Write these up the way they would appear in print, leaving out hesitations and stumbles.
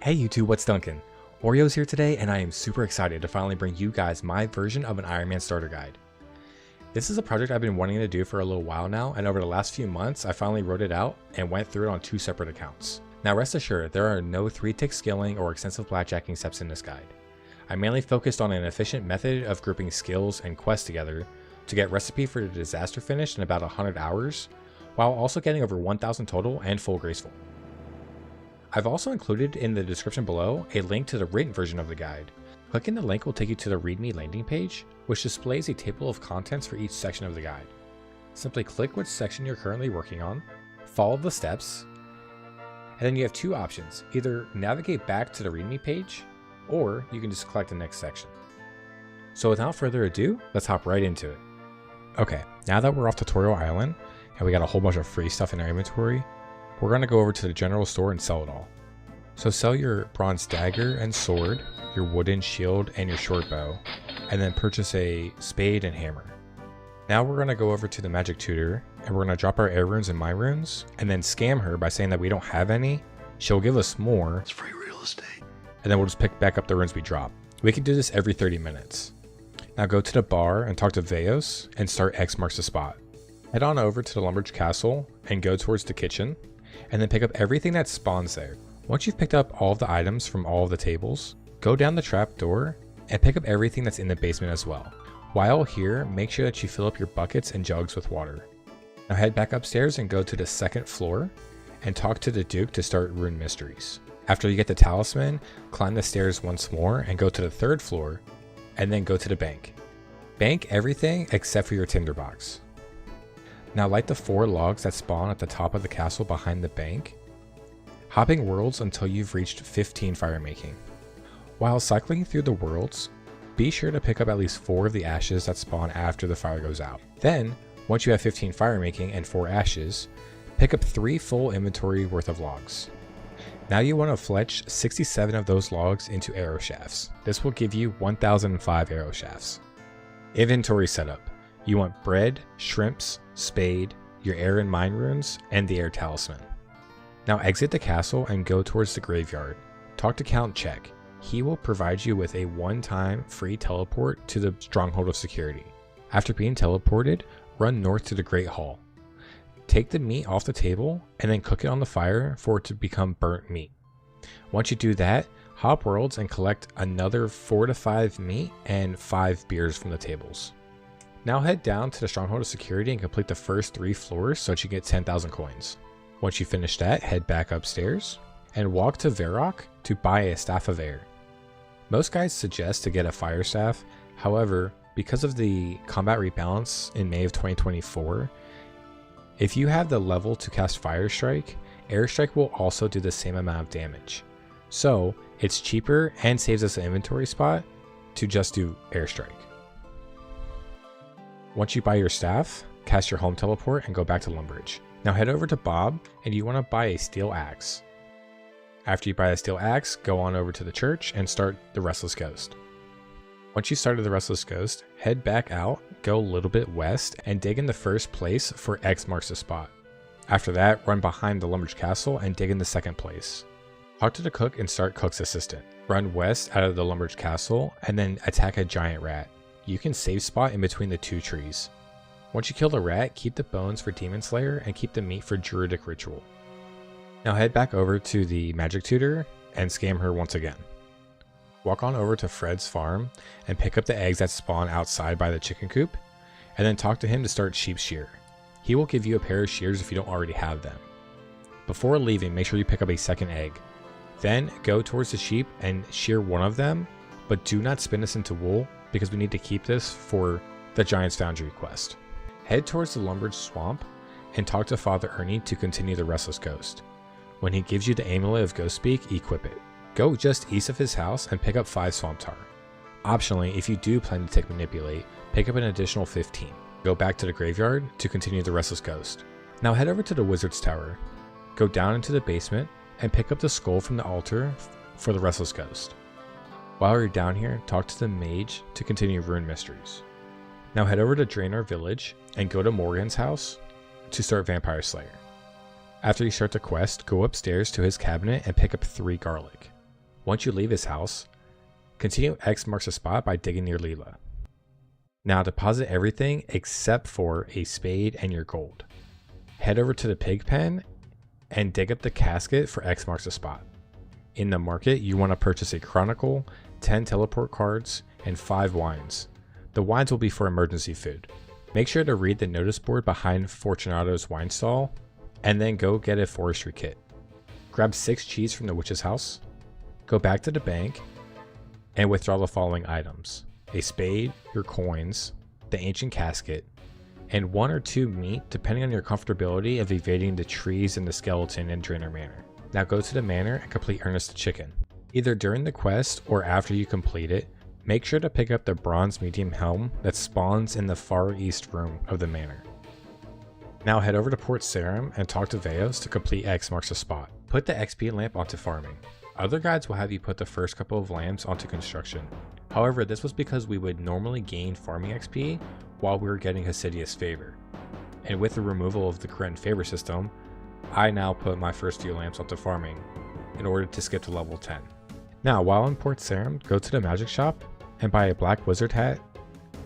Hey YouTube, what's Duncan? Oreo's here today, and I am super excited to finally bring you guys my version of an Ironman starter guide. This is a project I've been wanting to do for a little while now, and over the last few months I finally wrote it out and went through it on 2 separate accounts. Now rest assured, there are no 3-tick skilling or extensive blackjacking steps in this guide. I mainly focused on an efficient method of grouping skills and quests together to get recipe for the disaster finished in about 100 hours, while also getting over 1,000 total and full graceful. I've also included in the description below a link to the written version of the guide. Clicking the link will take you to the README landing page, which displays a table of contents for each section of the guide. Simply click which section you're currently working on, follow the steps, and then you have 2 options. Either navigate back to the README page, or you can just click the next section. So without further ado, let's hop right into it. Okay, now that we're off Tutorial Island, and we got a whole bunch of free stuff in our inventory, we're going to go over to the general store and sell it all. So sell your bronze dagger and sword, your wooden shield and your short bow, and then purchase a spade and hammer. Now we're going to go over to the magic tutor, and we're going to drop our air runes and my runes, and then scam her by saying that we don't have any. She'll give us more. It's free real estate. And then we'll just pick back up the runes we drop. We can do this every 30 minutes. Now go to the bar and talk to Veos and start X marks the spot. Head on over to the Lumberjack Castle and go towards the kitchen, and then pick up everything that spawns there. Once you've picked up all of the items from all of the tables, go down the trap door and pick up everything that's in the basement as well. While here, make sure that you fill up your buckets and jugs with water. Now head back upstairs and go to the 2nd floor and talk to the Duke to start Rune Mysteries. After you get the talisman, climb the stairs once more and go to the 3rd floor, and then go to the bank. Bank everything except for your tinderbox. Now light the 4 logs that spawn at the top of the castle behind the bank, hopping worlds until you've reached 15 fire making. While cycling through the worlds, be sure to pick up at least 4 of the ashes that spawn after the fire goes out. Then, once you have 15 fire making and 4 ashes, pick up 3 full inventory worth of logs. Now you want to fletch 67 of those logs into arrow shafts. This will give you 1005 arrow shafts. Inventory setup. You want bread, shrimps, spade, your air and mine runes, and the air talisman. Now exit the castle and go towards the graveyard. Talk to Count Check. He will provide you with a one-time free teleport to the Stronghold of Security. After being teleported, run north to the Great Hall. Take the meat off the table and then cook it on the fire for it to become burnt meat. Once you do that, hop worlds and collect another 4 to 5 meat and 5 beers from the tables. Now head down to the Stronghold of Security and complete the first 3 floors so that you get 10,000 coins. Once you finish that, head back upstairs and walk to Varrock to buy a Staff of Air. Most guides suggest to get a Fire Staff, however, because of the combat rebalance in May of 2024, if you have the level to cast Fire Strike, Air Strike will also do the same amount of damage. So it's cheaper and saves us an inventory spot to just do Air Strike. Once you buy your staff, cast your home teleport and go back to Lumbridge. Now head over to Bob and you want to buy a steel axe. After you buy the steel axe, go on over to the church and start the Restless Ghost. Once you started the Restless Ghost, head back out, go a little bit west, and dig in the first place for X marks the spot. After that, run behind the Lumberjack Castle and dig in the 2nd place. Talk to the cook and start Cook's Assistant. Run west out of the Lumberjack Castle and then attack a giant rat. You can save spot in between the 2 trees. Once you kill the rat, keep the bones for Demon Slayer and keep the meat for Druidic Ritual. Now head back over to the magic tutor and scam her once again. Walk on over to Fred's farm and pick up the eggs that spawn outside by the chicken coop, and then talk to him to start Sheep Shear. He will give you a pair of shears if you don't already have them. Before leaving, make sure you pick up a 2nd egg. Then go towards the sheep and shear one of them, but do not spin this into wool because we need to keep this for the Giant's Foundry quest. Head towards the Lumbridge Swamp and talk to Father Ernie to continue the Restless Ghost. When he gives you the Amulet of Ghost Speak, equip it. Go just east of his house and pick up 5 Swamp Tar. Optionally, if you do plan to take Manipulate, pick up an additional 15. Go back to the graveyard to continue the Restless Ghost. Now head over to the Wizard's Tower. Go down into the basement and pick up the skull from the altar for the Restless Ghost. While you're down here, talk to the mage to continue Rune Mysteries. Now head over to Draenor Village and go to Morgan's house to start Vampire Slayer. After you start the quest, go upstairs to his cabinet and pick up 3 garlic. Once you leave his house, continue X marks the spot by digging near Leela. Now deposit everything except for a spade and your gold. Head over to the pig pen and dig up the casket for X marks the spot. In the market, you want to purchase a chronicle, 10 teleport cards, and 5 wines. The wines will be for emergency food. Make sure to read the notice board behind Fortunato's wine stall, and then go get a forestry kit. Grab 6 cheese from the witch's house, go back to the bank, and withdraw the following items: a spade, your coins, the ancient casket, and 1 or 2 meat depending on your comfortability of evading the trees and the skeleton in Drainer Manor. Now go to the manor and complete Ernest the Chicken. Either during the quest or after you complete it, make sure to pick up the bronze medium helm that spawns in the far east room of the manor. Now head over to Port Sarim and talk to Veos to complete X marks the spot. Put the XP lamp onto farming. Other guides will have you put the first couple of lamps onto construction. However, this was because we would normally gain farming XP while we were getting Hasidius favor. And with the removal of the Kourend favor system, I now put my first few lamps onto farming in order to skip to level 10. Now, while in Port Sarim, go to the magic shop and buy a black wizard hat,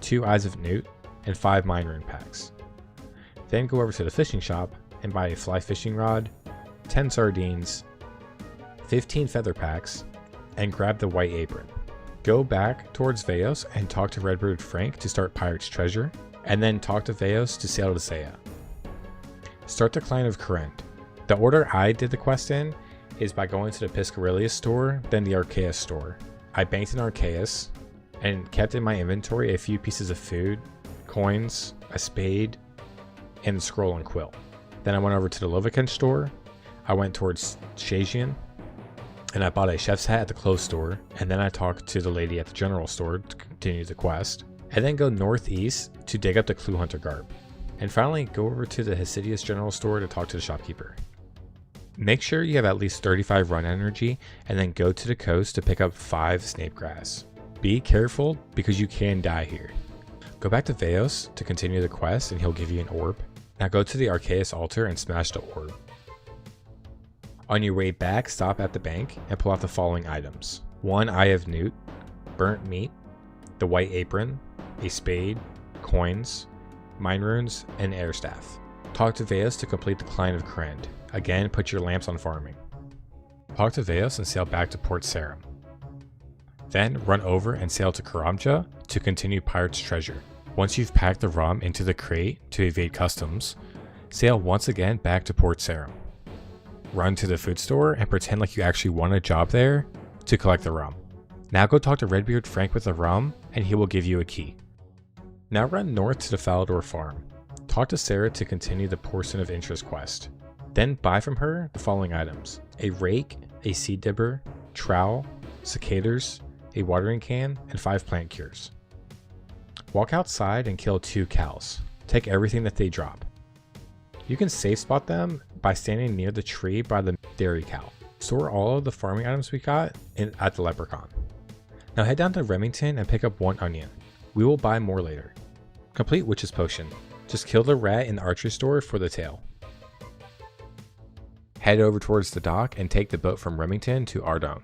2 eyes of newt, and 5 mine rune packs. Then go over to the fishing shop and buy a fly fishing rod, 10 sardines, 15 feather packs, and grab the white apron. Go back towards Veos and talk to Redbeard Frank to start Pirate's Treasure, and then talk to Veos to sail to Saya. Start the Clan of Kourend. The order I did the quest in is by going to the Piscarilius store, then the Arceus store. I banked in Arceus and kept in my inventory a few pieces of food, coins, a spade, and a scroll and quill. Then I went over to the Loviken store. I went towards Shajian, and I bought a chef's hat at the clothes store, and then I talked to the lady at the general store to continue the quest, and then go northeast to dig up the Clue Hunter garb. And finally, go over to the Hasidius general store to talk to the shopkeeper. Make sure you have at least 35 run energy, and then go to the coast to pick up 5 snape grass. Be careful because you can die here. Go back to Veos to continue the quest and he'll give you an orb. Now go to the Arceus altar and smash the orb. On your way back, stop at the bank and pull out the following items: 1 eye of newt, burnt meat, the white apron, a spade, coins, mine runes, and air staff. Talk to Veos to complete the Clan of Kourend. Again, put your lamps on farming. Talk to Veos and sail back to Port Sarim. Then run over and sail to Karamja to continue Pirate's Treasure. Once you've packed the rum into the crate to evade customs, sail once again back to Port Sarim. Run to the food store and pretend like you actually want a job there to collect the rum. Now go talk to Redbeard Frank with the rum and he will give you a key. Now run north to the Falador farm. Talk to Sarah to continue the Portion of Interest quest. Then buy from her the following items: a rake, a seed dibber, trowel, cicadas, a watering can, and 5 plant cures. Walk outside and kill 2 cows. Take everything that they drop. You can safe spot them by standing near the tree by the dairy cow. Store all of the farming items we got at the Leprechaun. Now head down to Remington and pick up 1 onion. We will buy more later. Complete Witch's Potion. Just kill the rat in the archery store for the tail. Head over towards the dock and take the boat from Remington to Ardon.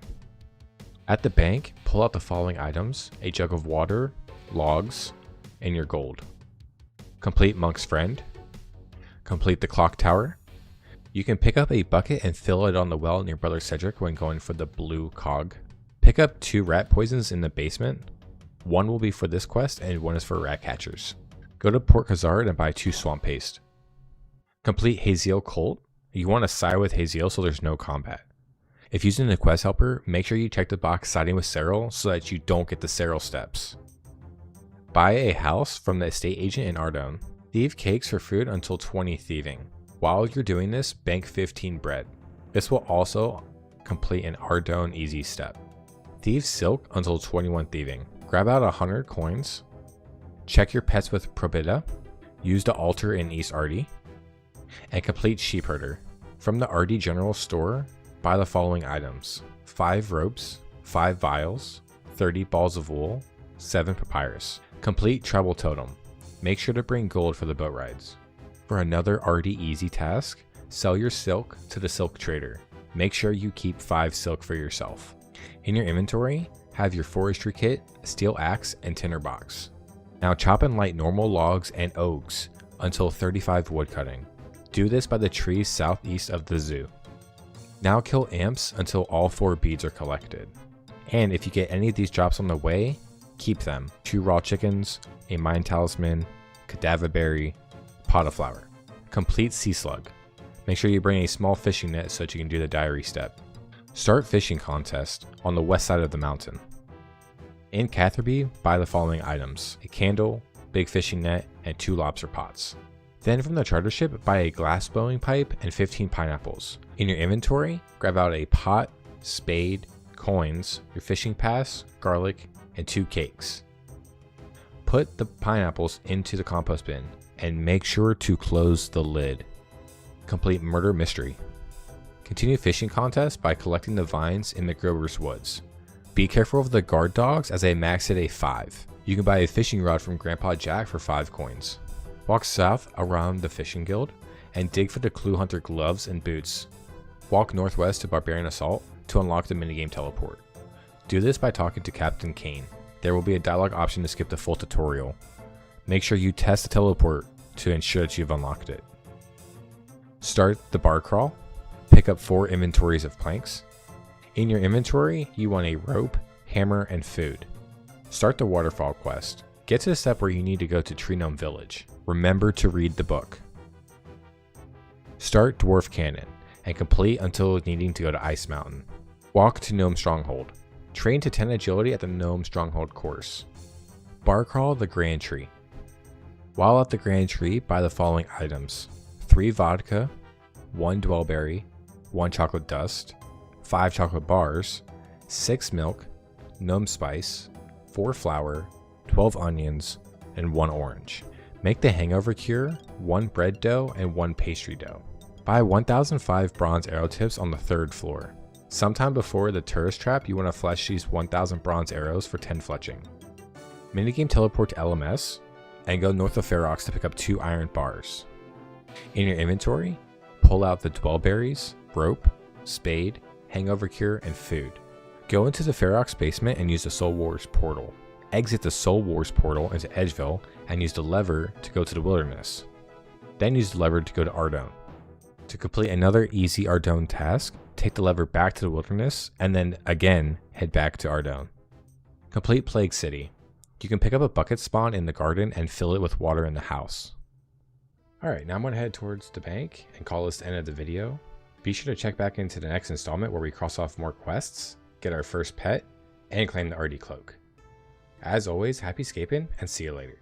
At the bank, pull out the following items: a jug of water, logs, and your gold. Complete Monk's Friend. Complete the clock tower. You can pick up a bucket and fill it on the well near Brother Cedric when going for the blue cog. Pick up 2 rat poisons in the basement. 1 will be for this quest and 1 is for rat catchers. Go to Port Khazard and buy 2 swamp paste. Complete Haziel Colt. You want to side with Haziel so there's no combat. If using the quest helper, make sure you check the box siding with Cyril so that you don't get the Cyril steps. Buy a house from the estate agent in Ardon. Thieve cakes for food until 20 thieving. While you're doing this, bank 15 bread. This will also complete an Ardon easy step. Thieve silk until 21 thieving. Grab out 100 coins. Check your pets with Probita. Use the altar in East Ardy. And complete Sheep Herder. From the Ardy General Store, buy the following items: 5 ropes, 5 vials, 30 balls of wool, 7 papyrus. Complete Treble Totem. Make sure to bring gold for the boat rides. For another Ardy easy task, sell your silk to the silk trader. Make sure you keep 5 silk for yourself. In your inventory, have your forestry kit, steel axe, and tinderbox. Now chop and light normal logs and oaks until 35 wood cutting. Do this by the trees southeast of the zoo. Now kill imps until all 4 beads are collected. And if you get any of these drops on the way, keep them. 2 raw chickens, a mine talisman, cadaver berry, pot of flour. Complete sea slug. Make sure you bring a small fishing net so that you can do the diary step. Start fishing contest on the west side of the mountain. In Catherby, buy the following items: a candle, big fishing net, and 2 lobster pots. Then from the charter ship, buy a glass blowing pipe and 15 pineapples. In your inventory, grab out a pot, spade, coins, your fishing pass, garlic, and 2 cakes. Put the pineapples into the compost bin and make sure to close the lid. Complete murder mystery. Continue fishing contest by collecting the vines in McGrover's woods. Be careful of the guard dogs as they max at a 5. You can buy a fishing rod from Grandpa Jack for 5 coins. Walk south around the fishing guild and dig for the clue hunter gloves and boots. Walk northwest to Barbarian Assault to unlock the minigame teleport. Do this by talking to Captain Kane. There will be a dialogue option to skip the full tutorial. Make sure you test the teleport to ensure that you've unlocked it. Start the bar crawl. Pick up 4 inventories of planks. In your inventory, you want a rope, hammer, and food. Start the waterfall quest. Get to the step where you need to go to Tree Gnome Village. Remember to read the book. Start Dwarf Cannon and complete until needing to go to Ice Mountain. Walk to Gnome Stronghold. Train to 10 agility at the Gnome Stronghold course. Bar crawl the Grand Tree. While at the Grand Tree, buy the following items: 3 vodka, 1 dwellberry, 1 chocolate dust, 5 chocolate bars, 6 milk, gnome spice, 4 flour, 12 onions, and 1 orange. Make the hangover cure, 1 bread dough, and 1 pastry dough. Buy 1005 bronze arrow tips on the 3rd floor. Sometime before the tourist trap, you want to fletch these 1000 bronze arrows for 10 fletching. Minigame teleport to LMS, and go north of Ferox to pick up 2 iron bars. In your inventory, pull out the dwellberries, rope, spade, hangover cure, and food. Go into the Ferox basement and use the Soul Wars portal. Exit the Soul Wars portal into Edgeville and use the lever to go to the wilderness. Then use the lever to go to Ardone. To complete another easy Ardone task, take the lever back to the wilderness and then again head back to Ardone. Complete Plague City. You can pick up a bucket spawn in the garden and fill it with water in the house. Alright, now I'm going to head towards the bank and call this the end of the video. Be sure to check back into the next installment where we cross off more quests, get our first pet, and claim the RD cloak. As always, happy scaping and see you later.